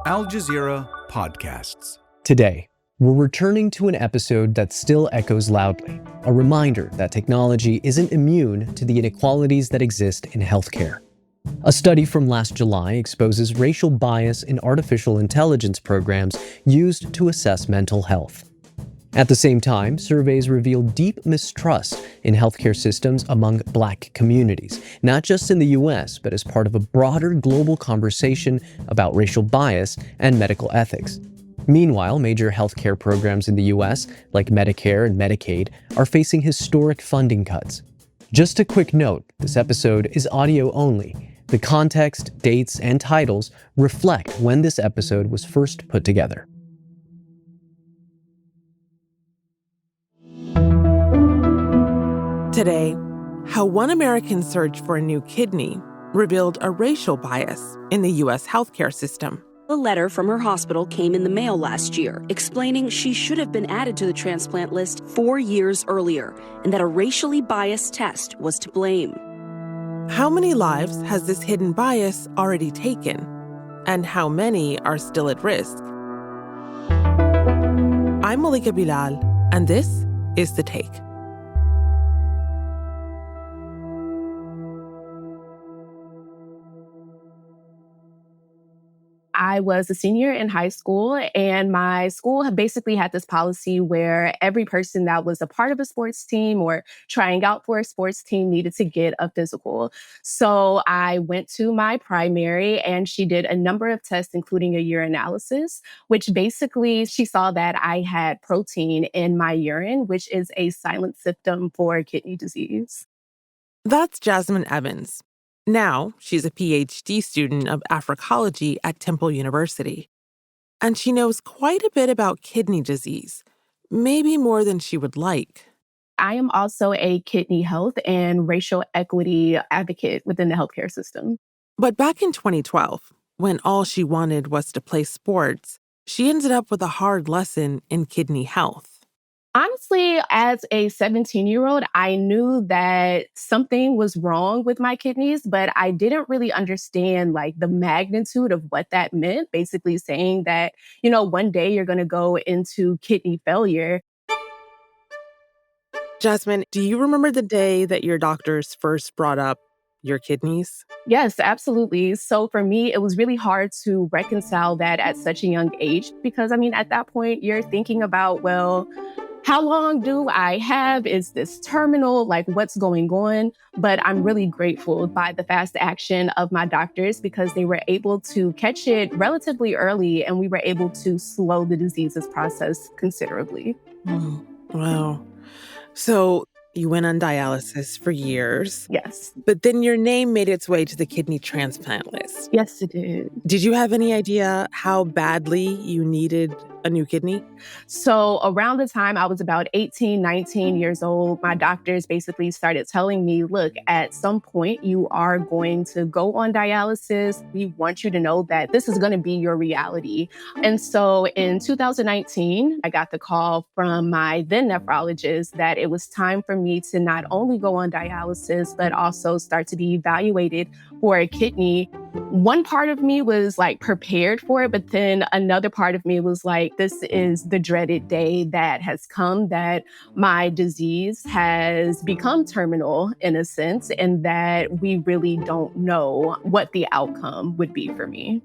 Al Jazeera Podcasts. Today, we're returning to an episode that still echoes loudly, a reminder that technology isn't immune to the inequalities that exist in healthcare. A study from last July exposes racial bias in artificial intelligence programs used to assess mental health. At the same time, surveys reveal deep mistrust in healthcare systems among Black communities, not just in the US, but as part of a broader global conversation about racial bias and medical ethics. Meanwhile, major healthcare programs in the US, like Medicare and Medicaid, are facing historic funding cuts. Just a quick note, this episode is audio only. The context, dates, and titles reflect when this episode was first put together. Today, how one American search for a new kidney revealed a racial bias in the U.S. healthcare system. A letter from her hospital came in the mail last year explaining she should have been added to the transplant list 4 years earlier and that a racially biased test was to blame. How many lives has this hidden bias already taken? And how many are still at risk? I'm Malika Bilal, and this is The Take. I was a senior in high school, and my school had basically had this policy where every person that was a part of a sports team or trying out for a sports team needed to get a physical. So I went to my primary, and she did a number of tests, including a urinalysis, which basically she saw that I had protein in my urine, which is a silent symptom for kidney disease. That's Jazmin Evans. Now, she's a PhD student of Africology at Temple University. And she knows quite a bit about kidney disease, maybe more than she would like. I am also a kidney health and racial equity advocate within the healthcare system. But back in 2012, when all she wanted was to play sports, she ended up with a hard lesson in kidney health. Honestly, as a 17-year-old, I knew that something was wrong with my kidneys, but I didn't really understand the magnitude of what that meant. Basically saying that, one day you're going to go into kidney failure. Jazmin, do you remember the day that your doctors first brought up your kidneys? Yes, absolutely. So for me, it was really hard to reconcile that at such a young age because, at that point, you're thinking about, how long do I have? Is this terminal? What's going on? But I'm really grateful by the fast action of my doctors because they were able to catch it relatively early and we were able to slow the disease's process considerably. Oh, wow. So you went on dialysis for years. Yes. But then your name made its way to the kidney transplant list. Yes, it did. Did you have any idea how badly you needed a new kidney? So around the time I was about 18, 19 years old, my doctors basically started telling me, look, at some point you are going to go on dialysis. We want you to know that this is going to be your reality. And so in 2019, I got the call from my then nephrologist that it was time for me to not only go on dialysis, but also start to be evaluated for a kidney. One part of me was prepared for it, but then another part of me was this is the dreaded day that has come, that my disease has become terminal in a sense, and that we really don't know what the outcome would be for me.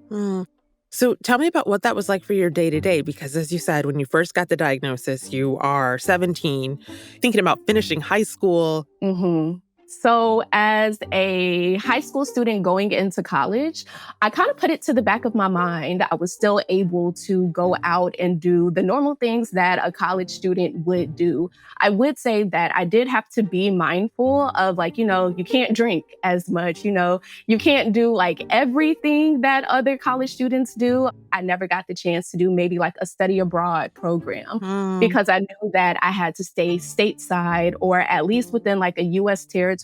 So tell me about what that was like for your day-to-day, because as you said, when you first got the diagnosis, you are 17, thinking about finishing high school. Mm-hmm. So as a high school student going into college, I kind of put it to the back of my mind. I was still able to go out and do the normal things that a college student would do. I would say that I did have to be mindful of you can't drink as much, you can't do everything that other college students do. I never got the chance to do maybe a study abroad program because I knew that I had to stay stateside or at least within a U.S. territory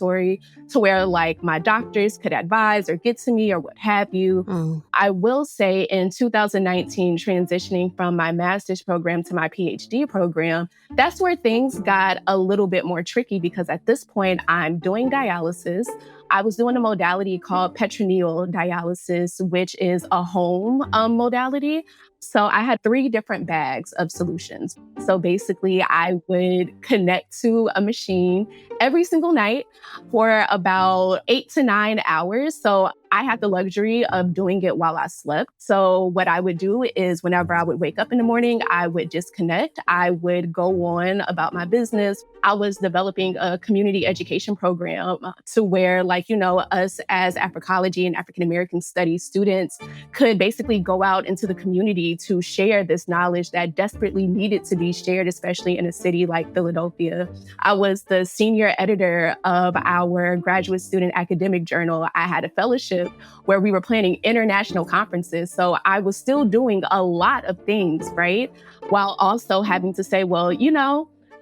to where my doctors could advise or get to me or what have you. I will say in 2019, transitioning from my master's program to my PhD program, that's where things got a little bit more tricky because at this point I'm doing dialysis. I was doing a modality called peritoneal dialysis, which is a home modality. So I had 3 different bags of solutions. So basically, I would connect to a machine every single night for about 8 to 9 hours. So I had the luxury of doing it while I slept. So what I would do is whenever I would wake up in the morning, I would disconnect. I would go on about my business. I was developing a community education program to where, like, us as Africology and African American studies students could basically go out into the community to share this knowledge that desperately needed to be shared, especially in a city like Philadelphia. I was the senior editor of our graduate student academic journal. I had a fellowship where we were planning international conferences. So I was still doing a lot of things, right? While also having to say, well,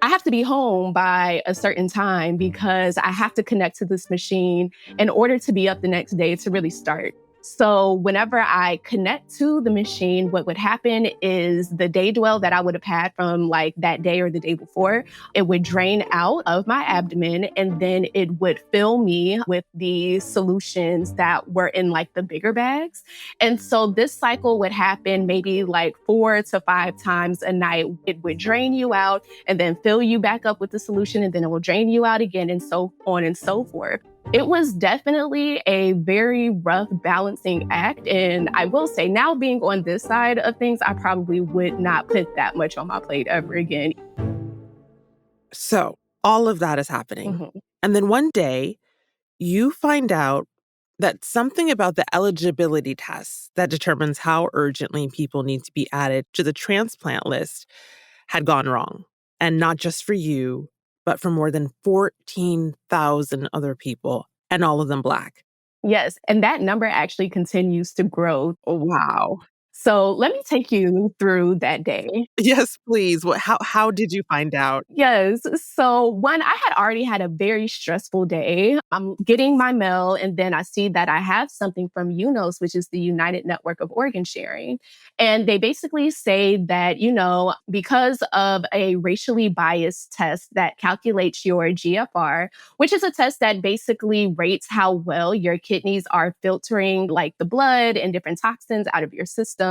I have to be home by a certain time because I have to connect to this machine in order to be up the next day to really start. So whenever I connect to the machine, what would happen is the day dwell that I would have had from like that day or the day before, it would drain out of my abdomen and then it would fill me with the solutions that were in like the bigger bags. And so this cycle would happen maybe like 4 to 5 times a night. It would drain you out and then fill you back up with the solution and then it will drain you out again and so on and so forth. It was definitely a very rough balancing act. And I will say now being on this side of things, I probably would not put that much on my plate ever again. So all of that is happening. Mm-hmm. And then one day you find out that something about the eligibility test that determines how urgently people need to be added to the transplant list had gone wrong. And not just for you, but for more than 14,000 other people, and all of them Black. Yes. And that number actually continues to grow. Oh, wow. So let me take you through that day. Yes, please. How did you find out? Yes. So one, I had already had a very stressful day. I'm getting my mail and then I see that I have something from UNOS, which is the United Network of Organ Sharing. And they basically say that, because of a racially biased test that calculates your GFR, which is a test that basically rates how well your kidneys are filtering like the blood and different toxins out of your system,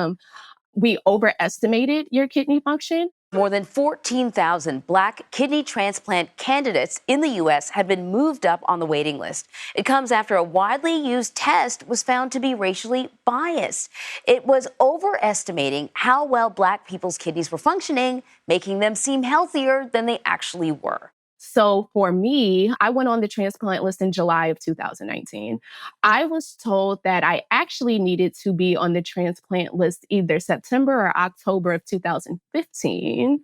we overestimated your kidney function. More than 14,000 Black kidney transplant candidates in the U.S. have been moved up on the waiting list. It comes after a widely used test was found to be racially biased. It was overestimating how well Black people's kidneys were functioning, making them seem healthier than they actually were. So for me, I went on the transplant list in July of 2019. I was told that I actually needed to be on the transplant list either September or October of 2015,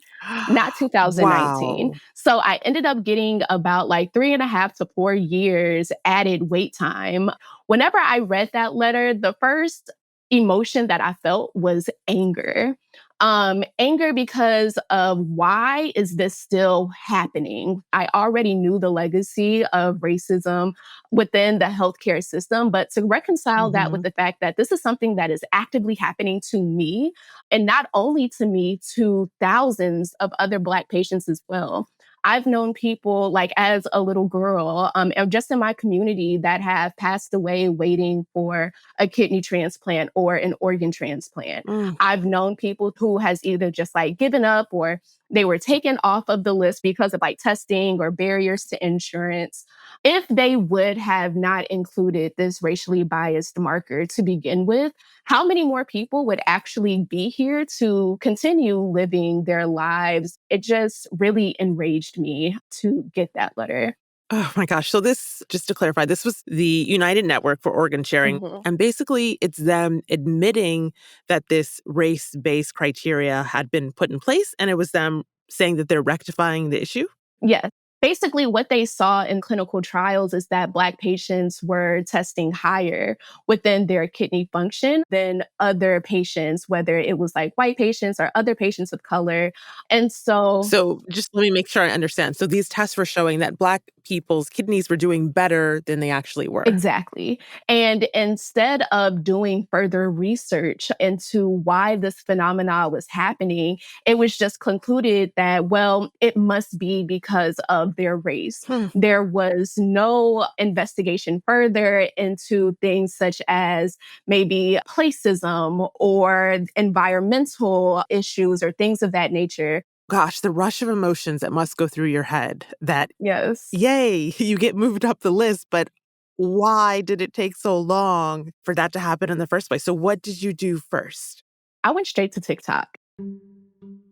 not 2019. Wow. So I ended up getting about like 3.5 to 4 years added wait time. Whenever I read that letter, the first emotion that I felt was anger. Anger because of why is this still happening? I already knew the legacy of racism within the healthcare system, but to reconcile that with the fact that this is something that is actively happening to me, and not only to me, to thousands of other Black patients as well. I've known people like as a little girl, and just in my community that have passed away waiting for a kidney transplant or an organ transplant. I've known people who has either just like given up or they were taken off of the list because of like testing or barriers to insurance. If they would have not included this racially biased marker to begin with, how many more people would actually be here to continue living their lives? It just really enraged me to get that letter. Oh my gosh. So this, just to clarify, this was the United Network for Organ Sharing. And basically it's them admitting that this race-based criteria had been put in place, and it was them saying that they're rectifying the issue? Yes. Basically, what they saw in clinical trials is that Black patients were testing higher within their kidney function than other patients, whether it was like white patients or other patients of color. And so just let me make sure I understand. So these tests were showing that Black people's kidneys were doing better than they actually were. Exactly. And instead of doing further research into why this phenomena was happening, it was just concluded that, well, it must be because of of their race. There was no investigation further into things such as maybe placism or environmental issues or things of that nature. Gosh, the rush of emotions that must go through your head that, Yes. yay, you get moved up the list, but why did it take so long for that to happen in the first place? So what did you do first? I went straight to TikTok.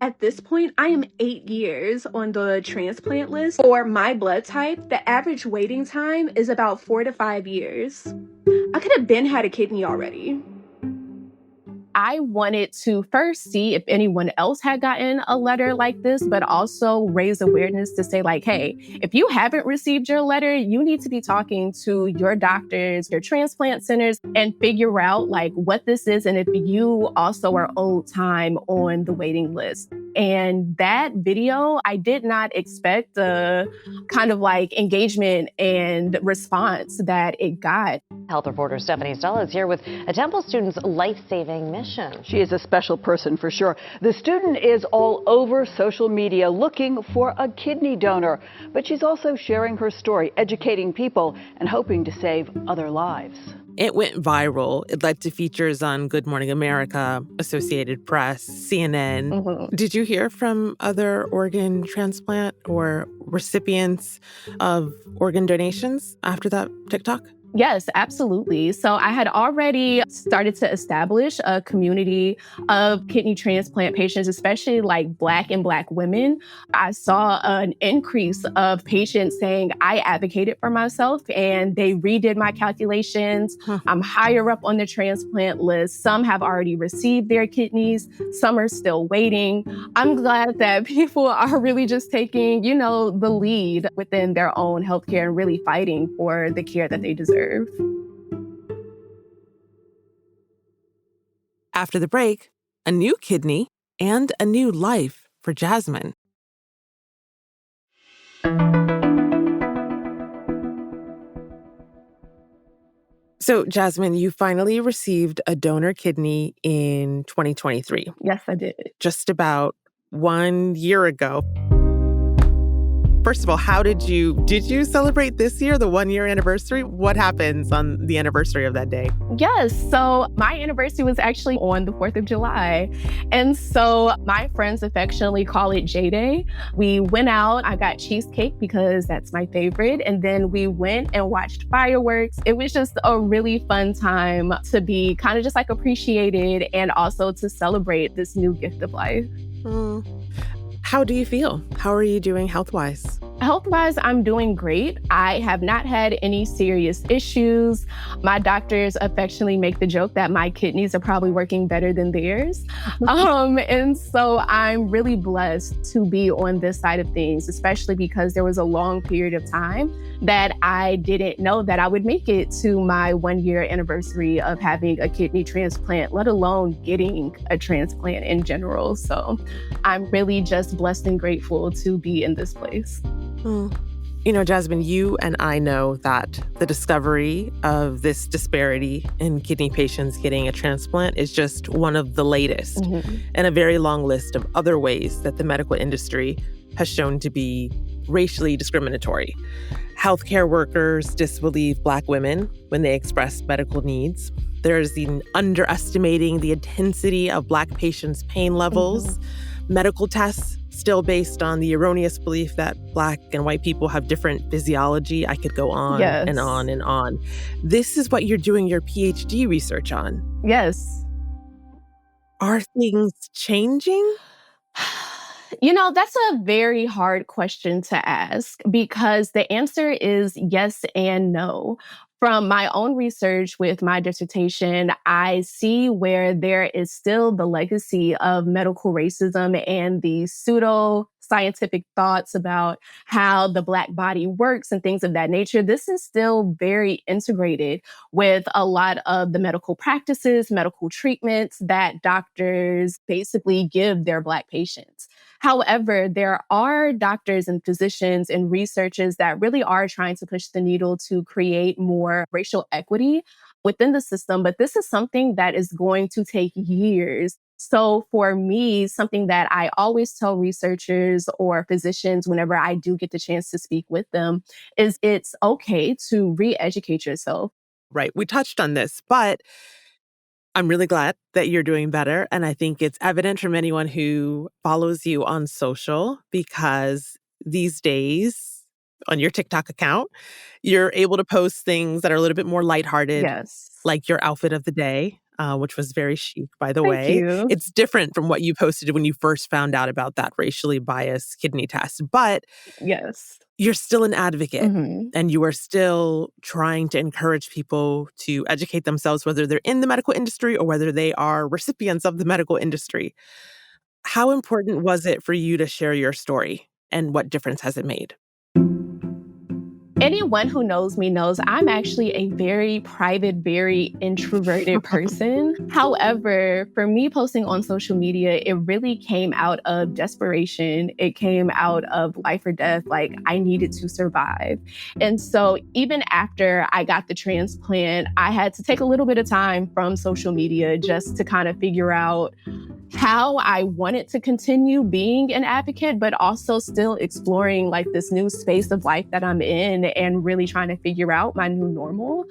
At this point, I am 8 years on the transplant list. For my blood type, the average waiting time is about 4 to 5 years. I could have had a kidney already. I wanted to first see if anyone else had gotten a letter like this, but also raise awareness to say like, hey, if you haven't received your letter, you need to be talking to your doctors, your transplant centers, and figure out like what this is and if you also are owed time on the waiting list. And that video, I did not expect the kind of like engagement and response that it got. Health reporter Stephanie Salah is here with a Temple student's life-saving mission. She is a special person for sure. The student is all over social media looking for a kidney donor, but she's also sharing her story, educating people, and hoping to save other lives. It went viral. It led to features on Good Morning America, Associated Press, CNN. Mm-hmm. Did you hear from other organ transplant or recipients of organ donations after that TikTok? Yes, absolutely. So I had already started to establish a community of kidney transplant patients, especially like Black and Black women. I saw an increase of patients saying, I advocated for myself and they redid my calculations. I'm higher up on the transplant list. Some have already received their kidneys. Some are still waiting. I'm glad that people are really just taking, the lead within their own healthcare and really fighting for the care that they deserve. After the break, a new kidney and a new life for Jazmin. So, Jazmin, you finally received a donor kidney in 2023. Yes, I did. Just about 1 year ago. First of all, did you celebrate this year, the 1 year anniversary? What happens on the anniversary of that day? Yes. So my anniversary was actually on the 4th of July. And so my friends affectionately call it J-Day. We went out, I got cheesecake because that's my favorite. And then we went and watched fireworks. It was just a really fun time to be kind of just like appreciated and also to celebrate this new gift of life. How do you feel? How are you doing health-wise? Health-wise, I'm doing great. I have not had any serious issues. My doctors affectionately make the joke that my kidneys are probably working better than theirs. And so I'm really blessed to be on this side of things, especially because there was a long period of time that I didn't know that I would make it to my 1 year anniversary of having a kidney transplant, let alone getting a transplant in general. So I'm really just blessed and grateful to be in this place. Jazmin, you and I know that the discovery of this disparity in kidney patients getting a transplant is just one of the latest in a very long list of other ways that the medical industry has shown to be racially discriminatory. Healthcare workers disbelieve Black women when they express medical needs. There's the underestimating the intensity of Black patients' pain levels. Medical tests still based on the erroneous belief that Black and white people have different physiology. I could go on and on and on. This is what you're doing your PhD research on. Yes. Are things changing? That's a very hard question to ask because the answer is yes and no. From my own research with my dissertation, I see where there is still the legacy of medical racism and the pseudo-scientific thoughts about how the Black body works and things of that nature. This is still very integrated with a lot of the medical practices, medical treatments that doctors basically give their Black patients. However, there are doctors and physicians and researchers that really are trying to push the needle to create more racial equity within the system. But this is something that is going to take years. So for me, something that I always tell researchers or physicians whenever I do get the chance to speak with them is it's okay to re-educate yourself. Right. We touched on this, but I'm really glad that you're doing better. And I think it's evident from anyone who follows you on social because these days on your TikTok account, you're able to post things that are a little bit more lighthearted, Yes. like your outfit of the day, which was very chic, by the Thank way. you. It's different from what you posted when you first found out about that racially biased kidney test, but Yes. you're still an advocate. Mhm. And you are still trying to encourage people to educate themselves, whether they're in the medical industry or whether they are recipients of the medical industry. How important was it for you to share your story, and what difference has it made? Anyone who knows me knows I'm actually a very private, very introverted person. However, for me posting on social media, it really came out of desperation. It came out of life or death, like I needed to survive. And so even after I got the transplant, I had to take a little bit of time from social media just to kind of figure out how I wanted to continue being an advocate, but also still exploring like this new space of life that I'm in and really trying to figure out my new normal.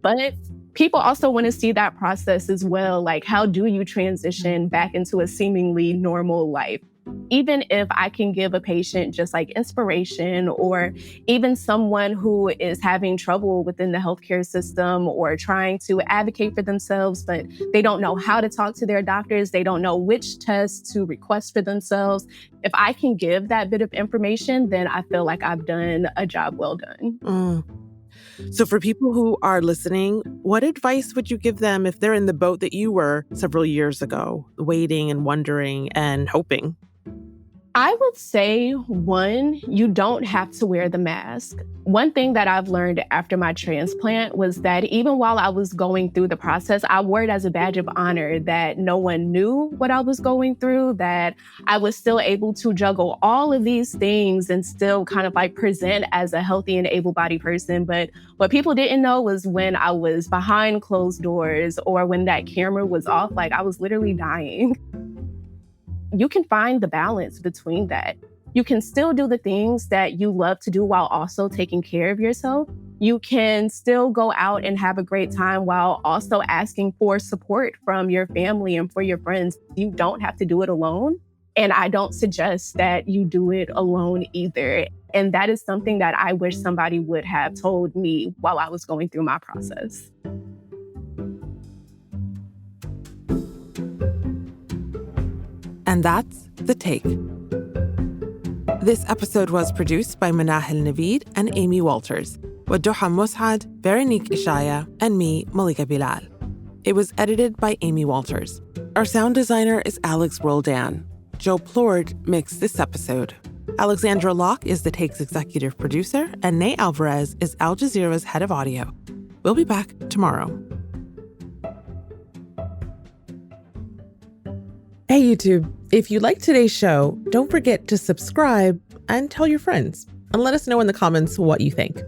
But people also want to see that process as well. Like, how do you transition back into a seemingly normal life? Even if I can give a patient just like inspiration, or even someone who is having trouble within the healthcare system or trying to advocate for themselves, but they don't know how to talk to their doctors, they don't know which tests to request for themselves. If I can give that bit of information, then I feel like I've done a job well done. So for people who are listening, what advice would you give them if they're in the boat that you were several years ago, waiting and wondering and hoping? I would say, one, you don't have to wear the mask. One thing that I've learned after my transplant was that even while I was going through the process, I wore it as a badge of honor that no one knew what I was going through, that I was still able to juggle all of these things and still kind of like present as a healthy and able-bodied person. But what people didn't know was when I was behind closed doors or when that camera was off, like I was literally dying. You can find the balance between that. You can still do the things that you love to do while also taking care of yourself. You can still go out and have a great time while also asking for support from your family and for your friends. You don't have to do it alone. And I don't suggest that you do it alone either. And that is something that I wish somebody would have told me while I was going through my process. And that's The Take. This episode was produced by Manahil Naveed and Amy Walters, with Mohannad, Veronique Eshaya, and me, Malika Bilal. It was edited by Amy Walters. Our sound designer is Alex Roldan. Joe Plord mixed this episode. Alexandra Locke is The Take's executive producer, and Ney Alvarez is Al Jazeera's head of audio. We'll be back tomorrow. Hey, YouTube. If you liked today's show, don't forget to subscribe and tell your friends. And let us know in the comments what you think.